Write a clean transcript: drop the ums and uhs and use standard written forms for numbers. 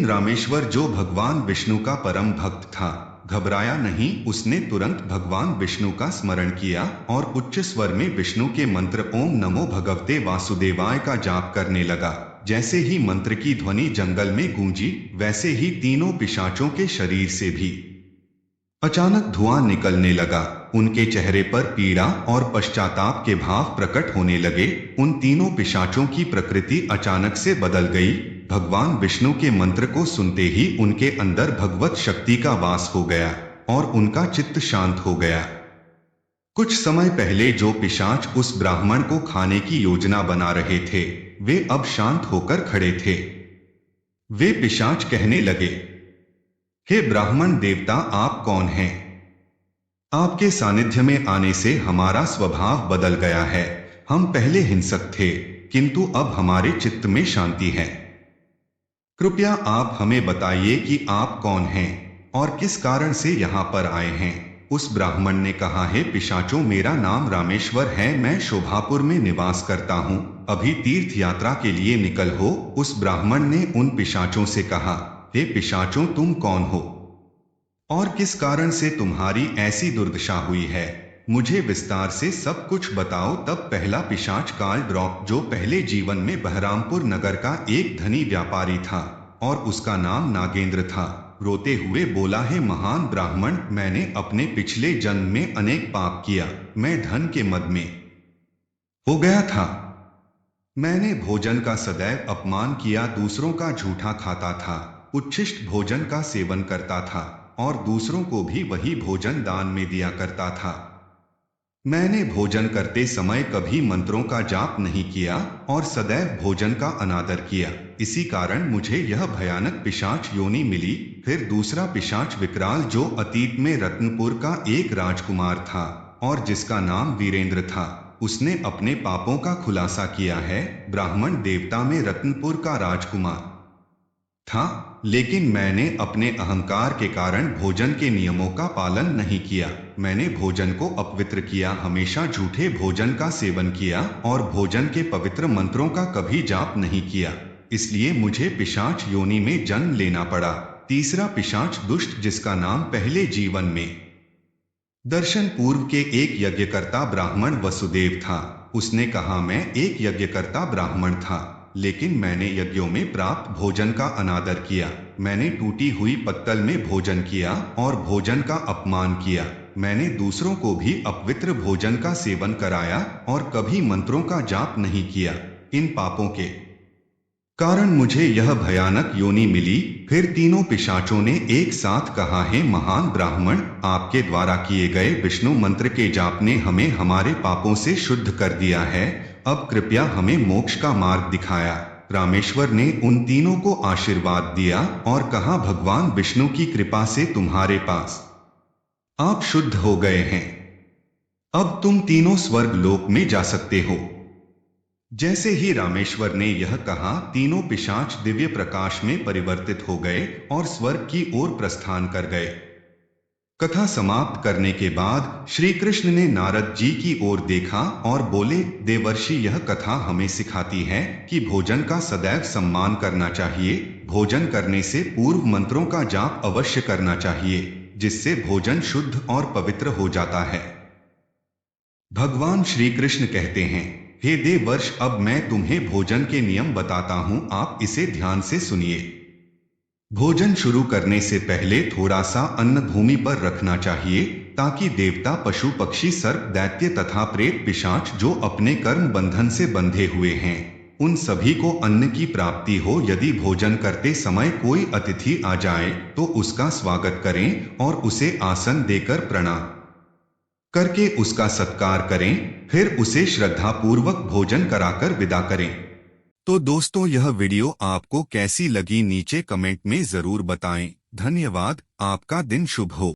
रामेश्वर, जो भगवान विष्णु का परम भक्त था, घबराया नहीं। उसने तुरंत भगवान विष्णु का स्मरण किया और उच्च स्वर में विष्णु के मंत्र ओम नमो भगवते वासुदेवाय का जाप करने लगा। जैसे ही मंत्र की ध्वनि जंगल में गूंजी, वैसे ही तीनों पिशाचों के शरीर से भी अचानक धुआं निकलने लगा। उनके चेहरे पर पीड़ा और पश्चाताप के भाव प्रकट होने लगे। उन तीनों पिशाचों की प्रकृति अचानक से बदल गई। भगवान विष्णु के मंत्र को सुनते ही उनके अंदर भगवत शक्ति का वास हो गया और उनका चित्त शांत हो गया। कुछ समय पहले जो पिशाच उस ब्राह्मण को खाने की योजना बना रहे थे, वे अब शांत होकर खड़े थे। वे पिशाच कहने लगे, हे ब्राह्मण देवता, आप कौन हैं? आपके सानिध्य में आने से हमारा स्वभाव बदल गया है। हम पहले हिंसक थे, किंतु अब हमारे चित्त में शांति है। कृपया आप हमें बताइए कि आप कौन हैं और किस कारण से यहाँ पर आए हैं। उस ब्राह्मण ने कहा, हे पिशाचों, मेरा नाम रामेश्वर है। मैं शोभापुर में निवास करता हूँ। अभी तीर्थ यात्रा के लिए निकल हो। उस ब्राह्मण ने उन पिशाचों से कहा, हे पिशाचों, तुम कौन हो और किस कारण से तुम्हारी ऐसी दुर्दशा हुई है? मुझे विस्तार से सब कुछ बताओ। तब पहला पिशाच काल ड्रॉप, जो पहले जीवन में बहरामपुर नगर का एक धनी व्यापारी था और उसका नाम नागेंद्र था, रोते हुए बोला, हे महान ब्राह्मण, मैंने अपने पिछले जन्म में अनेक पाप किया। मैं धन के मद में हो गया था। मैंने भोजन का सदैव अपमान किया, दूसरों का झूठा खाता था, उच्छिष्ट भोजन का सेवन करता था और दूसरों को भी वही भोजन दान में दिया करता था। मैंने भोजन करते समय कभी मंत्रों का जाप नहीं किया और सदैव भोजन का अनादर किया। इसी कारण मुझे यह भयानक पिशाच योनि मिली। फिर दूसरा पिशाच विकराल, जो अतीत में रत्नपुर का एक राजकुमार था और जिसका नाम वीरेंद्र था, उसने अपने पापों का खुलासा किया है। ब्राह्मण देवता में रत्नपुर का राजकुमार था, लेकिन मैंने अपने अहंकार के कारण भोजन के नियमों का पालन नहीं किया। मैंने भोजन को अपवित्र किया, हमेशा झूठे भोजन का सेवन किया और भोजन के पवित्र मंत्रों का कभी जाप नहीं किया। इसलिए मुझे पिशाच योनि में जन्म लेना पड़ा। तीसरा पिशाच दुष्ट, जिसका नाम पहले जीवन में दर्शन पूर्व के एक यज्ञकर्ता ब्राह्मण वसुदेव था। उसने कहा, मैं एक यज्ञकर्ता ब्राह्मण था, लेकिन मैंने यज्ञों में प्राप्त भोजन का अनादर किया। मैंने टूटी हुई पत्तल में भोजन किया और भोजन का अपमान किया। मैंने दूसरों को भी अपवित्र भोजन का सेवन कराया और कभी मंत्रों का जाप नहीं किया। इन पापों के कारण मुझे यह भयानक योनि मिली। फिर तीनों पिशाचों ने एक साथ कहा, हे महान ब्राह्मण, आपके द्वारा किए गए विष्णु मंत्र के जाप ने हमें हमारे पापों से शुद्ध कर दिया है। अब कृपया हमें मोक्ष का मार्ग दिखाया। रामेश्वर ने उन तीनों को आशीर्वाद दिया और कहा, भगवान विष्णु की कृपा से तुम्हारे पास आप शुद्ध हो गए हैं। अब तुम तीनों स्वर्ग लोक में जा सकते हो। जैसे ही रामेश्वर ने यह कहा, तीनों पिशाच दिव्य प्रकाश में परिवर्तित हो गए और स्वर्ग की ओर प्रस्थान कर गए। कथा समाप्त करने के बाद श्री कृष्ण ने नारद जी की ओर देखा और बोले, देवर्षि, यह कथा हमें सिखाती है कि भोजन का सदैव सम्मान करना चाहिए। भोजन करने से पूर्व मंत्रों का जाप अवश्य करना चाहिए, जिससे भोजन शुद्ध और पवित्र हो जाता है। भगवान श्री कृष्ण कहते हैं, हे देवर्ष, अब मैं तुम्हें भोजन के नियम बताता हूं, आप इसे ध्यान से सुनिए। भोजन शुरू करने से पहले थोड़ा सा अन्न भूमि पर रखना चाहिए, ताकि देवता, पशु, पक्षी, सर्प, दैत्य तथा प्रेत पिशाच जो अपने कर्म बंधन से बंधे हुए हैं, उन सभी को अन्न की प्राप्ति हो। यदि भोजन करते समय कोई अतिथि आ जाए तो उसका स्वागत करें और उसे आसन देकर प्रणाम करके उसका सत्कार करें। फिर उसे श्रद्धापूर्वक भोजन कराकर विदा करें। तो दोस्तों, यह वीडियो आपको कैसी लगी नीचे कमेंट में जरूर बताएं। धन्यवाद। आपका दिन शुभ हो।